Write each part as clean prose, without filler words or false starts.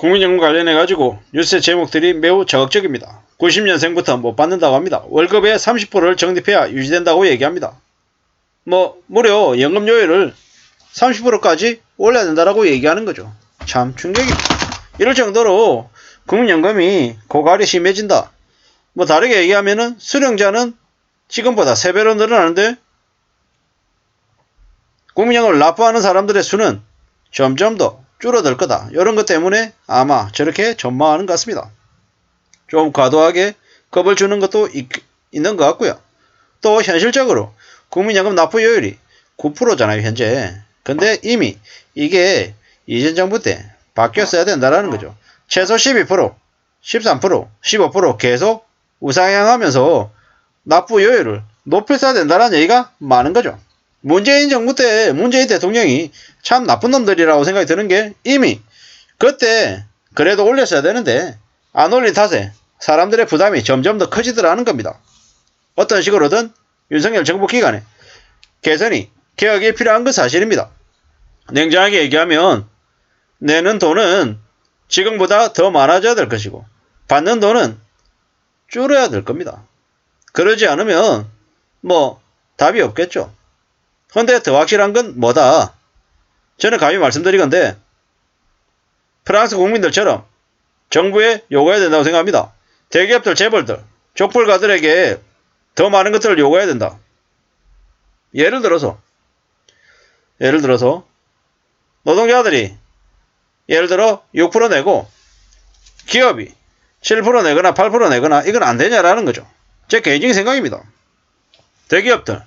국민연금 관련해 가지고 뉴스 제목들이 매우 자극적입니다. 90년생부터 못 받는다고 합니다. 월급의 30%를 적립해야 유지된다고 얘기합니다. 무려 연금요율을 30%까지 올려야 된다고 얘기하는 거죠. 참 충격입니다. 이럴 정도로 국민연금이 고갈이 심해진다. 다르게 얘기하면은 수령자는 지금보다 3배로 늘어나는데 국민연금을 납부하는 사람들의 수는 점점 더 줄어들 거다. 이런 것 때문에 아마 저렇게 전망하는 것 같습니다. 좀 과도하게 겁을 주는 것도 있는 것 같고요. 또 현실적으로 국민연금 납부율이 9%잖아요, 현재. 근데 이미 이게 이전 정부 때 바뀌었어야 된다라는 거죠. 최소 12%, 13%, 15% 계속 우상향하면서 납부율을 높였어야 된다는 얘기가 많은 거죠. 문재인 정부 때 문재인 대통령이 참 나쁜 놈들이라고 생각이 드는 게 이미 그때 그래도 올렸어야 되는데 안 올린 탓에 사람들의 부담이 점점 더 커지더라는 겁니다. 어떤 식으로든 윤석열 정부 기간에 개선이 개혁이 필요한 건 사실입니다. 냉정하게 얘기하면 내는 돈은 지금보다 더 많아져야 될 것이고 받는 돈은 줄여야 될 겁니다. 그러지 않으면 답이 없겠죠. 근데 더 확실한 건 뭐다? 저는 감히 말씀드리건데 프랑스 국민들처럼 정부에 요구해야 된다고 생각합니다. 대기업들, 재벌들, 족불가들에게 더 많은 것들을 요구해야 된다. 예를 들어서 노동자들이 예를 들어 6% 내고 기업이 7% 내거나 8% 내거나 이건 안 되냐라는 거죠. 제 개인적인 생각입니다. 대기업들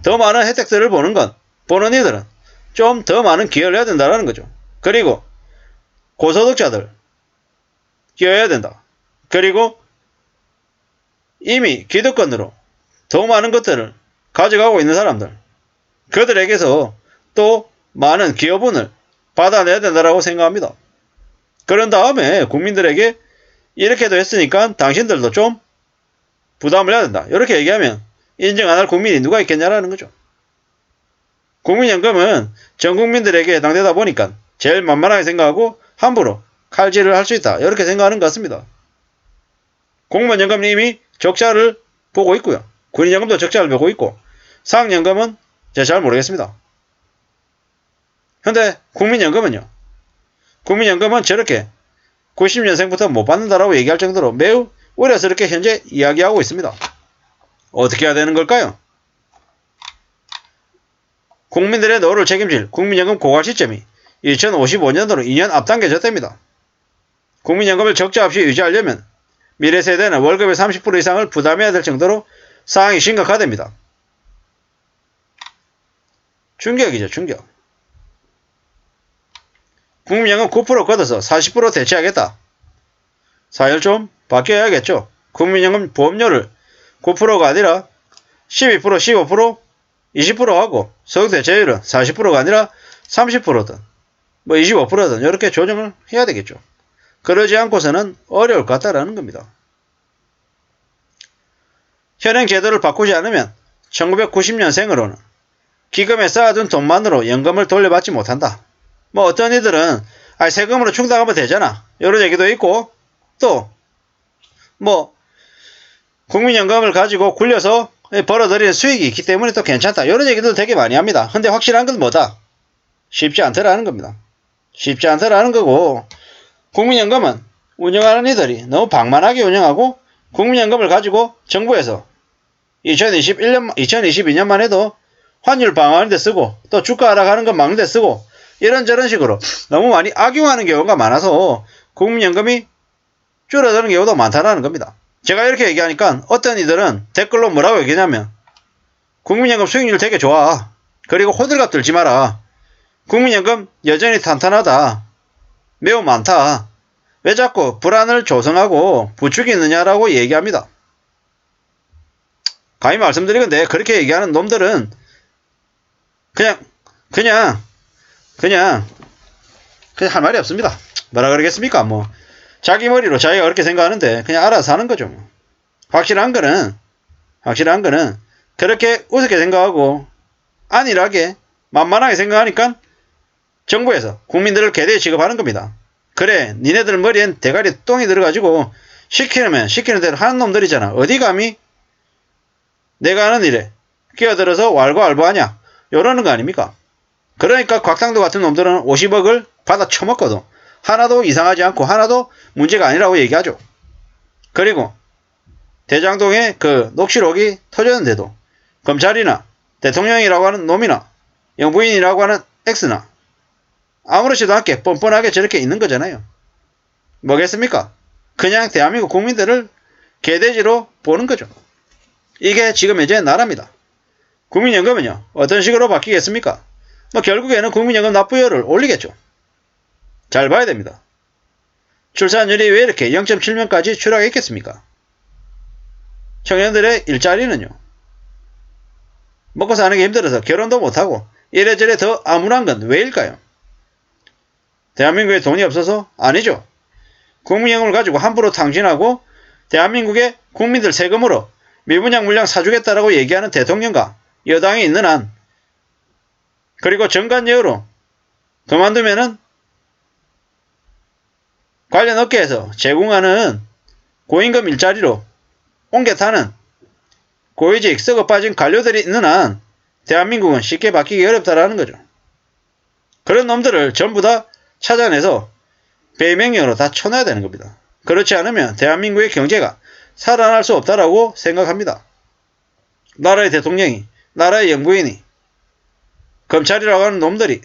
더 많은 혜택들을 보는 이들은 좀 더 많은 기여를 해야 된다는 거죠. 그리고 고소득자들 기여해야 된다. 그리고 이미 기득권으로 더 많은 것들을 가져가고 있는 사람들 그들에게서 또 많은 기여분을 받아내야 된다고 생각합니다. 그런 다음에 국민들에게 이렇게도 했으니까 당신들도 좀 부담을 해야 된다. 이렇게 얘기하면 인정 안 할 국민이 누가 있겠냐라는 거죠. 국민연금은 전 국민들에게 해당되다 보니까 제일 만만하게 생각하고 함부로 칼질을 할 수 있다. 이렇게 생각하는 것 같습니다. 공무원연금은 이미 적자를 보고 있고요. 군인연금도 적자를 보고 있고 사학연금은 제가 잘 모르겠습니다. 근데 국민연금은요. 국민연금은 저렇게 90년생부터 못 받는다라고 얘기할 정도로 매우 우려스럽게 현재 이야기하고 있습니다. 어떻게 해야 되는 걸까요? 국민들의 노후를 책임질 국민연금 고갈 시점이 2055년도로 2년 앞당겨졌답니다. 국민연금을 적자 없이 유지하려면 미래 세대는 월급의 30% 이상을 부담해야 될 정도로 상황이 심각하답니다. 충격이죠, 충격. 국민연금 9% 걷어서 40% 대체하겠다. 사열 좀 바뀌어야겠죠. 국민연금 보험료를 9%가 아니라 12%, 15%, 20% 하고 소득 대체율은 40%가 아니라 30%든 25%든 이렇게 조정을 해야 되겠죠. 그러지 않고서는 어려울 것 같다라는 겁니다. 현행 제도를 바꾸지 않으면 1990년생으로는 기금에 쌓아둔 돈만으로 연금을 돌려받지 못한다. 어떤 이들은 세금으로 충당하면 되잖아. 이런 얘기도 있고 또 국민연금을 가지고 굴려서 벌어들이는 수익이 있기 때문에 또 괜찮다. 이런 얘기도 되게 많이 합니다. 근데 확실한 건 뭐다? 쉽지 않더라는 겁니다. 쉽지 않더라는 거고 국민연금은 운영하는 이들이 너무 방만하게 운영하고 국민연금을 가지고 정부에서 2022년만 해도 환율 방어하는 데 쓰고 또 주가 하락하는 거 막는 데 쓰고 이런저런 식으로 너무 많이 악용하는 경우가 많아서 국민연금이 줄어드는 경우도 많다는 겁니다. 제가 이렇게 얘기하니까 어떤 이들은 댓글로 뭐라고 얘기하냐면 국민연금 수익률 되게 좋아. 그리고 호들갑 들지 마라. 국민연금 여전히 탄탄하다. 매우 많다. 왜 자꾸 불안을 조성하고 부추기느냐라고 얘기합니다. 감히 말씀드리건데 그렇게 얘기하는 놈들은 그냥 할 말이 없습니다. 뭐라 그러겠습니까? 자기 머리로 자기가 그렇게 생각하는데 그냥 알아서 하는 거죠. 확실한 거는 그렇게 우습게 생각하고 안일하게 만만하게 생각하니까 정부에서 국민들을 개대에 취급하는 겁니다. 그래 니네들 머리엔 대가리 똥이 들어가지고 시키면 시키는 대로 하는 놈들이잖아. 어디 감히 내가 하는 일에 끼어들어서 왈가왈부하냐 요러는 거 아닙니까? 그러니까 곽상도 같은 놈들은 50억을 받아 처먹거든. 하나도 이상하지 않고 하나도 문제가 아니라고 얘기하죠. 그리고 대장동에 그 녹취록이 터졌는데도 검찰이나 대통령이라고 하는 놈이나 영부인이라고 하는 X나 아무렇지도 않게 뻔뻔하게 저렇게 있는 거잖아요. 뭐겠습니까? 그냥 대한민국 국민들을 개돼지로 보는 거죠. 이게 지금 이제 나라입니다. 국민연금은요 어떤 식으로 바뀌겠습니까? 뭐 결국에는 국민연금 납부율을 올리겠죠. 잘 봐야 됩니다. 출산율이 왜 이렇게 0.7명까지 추락했겠습니까? 청년들의 일자리는요. 먹고 사는 게 힘들어서 결혼도 못하고 이래저래 더 암울한 건 왜일까요? 대한민국에 돈이 없어서? 아니죠. 국민연금을 가지고 함부로 탕진하고 대한민국의 국민들 세금으로 미분양 물량 사주겠다라고 얘기하는 대통령과 여당이 있는 한 그리고 정관예우로 그만두면은 관련 업계에서 제공하는 고임금 일자리로 옮겨 타는 고위직 썩어 빠진 관료들이 있는 한 대한민국은 쉽게 바뀌기 어렵다라는 거죠. 그런 놈들을 전부 다 찾아내서 배명령으로 다 쳐놔야 되는 겁니다. 그렇지 않으면 대한민국의 경제가 살아날 수 없다라고 생각합니다. 나라의 대통령이, 나라의 영부인이, 검찰이라고 하는 놈들이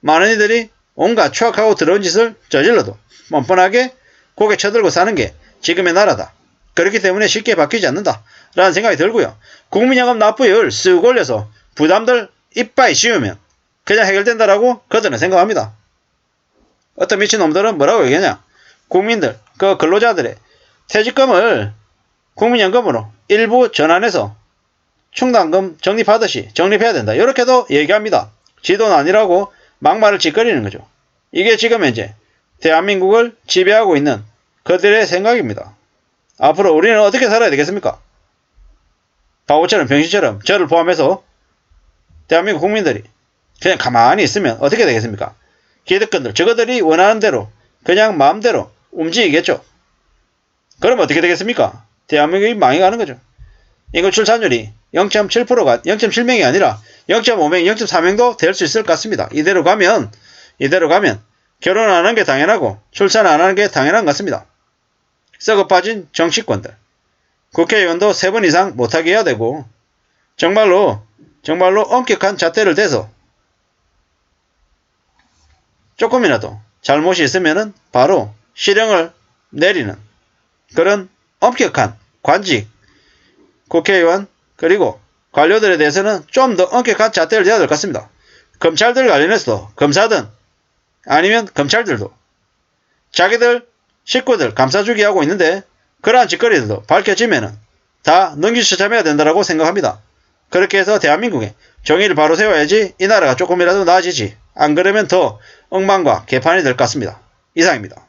많은 이들이 온갖 추악하고 더러운 짓을 저질러도 뻔뻔하게 고개 쳐들고 사는 게 지금의 나라다. 그렇기 때문에 쉽게 바뀌지 않는다 라는 생각이 들고요. 국민연금 납부율 쓱 올려서 부담들 이빠이 씌우면 그냥 해결된다라고 그들은 생각합니다. 어떤 미친놈들은 뭐라고 얘기하냐. 국민들, 그 근로자들의 퇴직금을 국민연금으로 일부 전환해서 충당금 적립하듯이 적립해야 된다. 이렇게도 얘기합니다. 지도는 아니라고 막말을 짓거리는 거죠. 이게 지금 현재 대한민국을 지배하고 있는 그들의 생각입니다. 앞으로 우리는 어떻게 살아야 되겠습니까? 바보처럼 병신처럼 저를 포함해서 대한민국 국민들이 그냥 가만히 있으면 어떻게 되겠습니까? 기득권들 저거들이 원하는 대로 그냥 마음대로 움직이겠죠. 그럼 어떻게 되겠습니까? 대한민국이 망해가는 거죠. 인구 출산율이 0.7%가 0.7명이 아니라 0.5명, 0.4명도 될 수 있을 것 같습니다. 이대로 가면 결혼 안 하는 게 당연하고 출산 안 하는 게 당연한 것 같습니다. 썩어 빠진 정치권들, 국회의원도 3번 이상 못하게 해야 되고 정말로 엄격한 잣대를 대서 조금이라도 잘못이 있으면 바로 실형을 내리는 그런 엄격한 관직, 국회의원 그리고 관료들에 대해서는 좀 더 엄격한 잣대를 대야 될 것 같습니다. 검찰들 관련해서도 검사든 아니면 검찰들도 자기들 식구들 감싸주기 하고 있는데 그러한 짓거리들도 밝혀지면 다 능지처참해야 된다고 생각합니다. 그렇게 해서 대한민국에 정의를 바로 세워야지 이 나라가 조금이라도 나아지지. 안 그러면 더 엉망과 개판이 될 것 같습니다. 이상입니다.